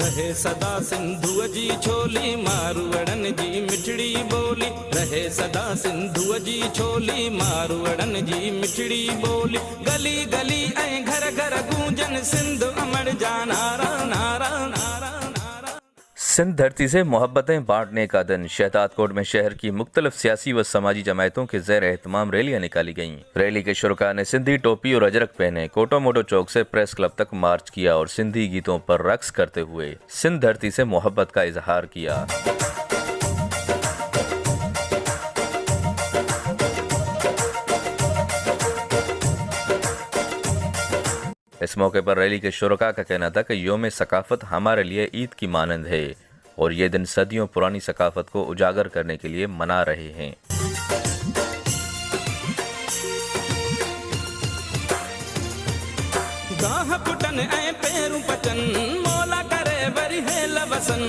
रहे सदा सिंधु जी छोली, मारवड़न जी मिठड़ी बोली। रहे सदा सिंधु जी छोली, मारवड़न जी मिठड़ी बोली। गली गली ऐं घर घर गूंजन सिंध अमर जा नारा नारा नारा। सिंध धरती से मोहब्बतें बांटने का दिन। शहजादकोट में शहर की मुख्तलिफ सियासी व समाजी जमायतों के ज़ेर एहतमाम रैलियां निकाली गईं। रैली के शुरका ने सिंधी टोपी और अजरक पहने कोटो मोटो चौक से प्रेस क्लब तक मार्च किया और सिंधी गीतों पर रक्स करते हुए सिंध धरती से मोहब्बत का इजहार किया। इस मौके पर रैली के शुरका का कहना था कि योम सकाफत हमारे लिए ईद की मानंद है और ये दिन सदियों पुरानी सकाफत को उजागर करने के लिए मना रहे हैं। गाह पुटन ऐं पेरू पचन, मौला करे वरी है लवसन।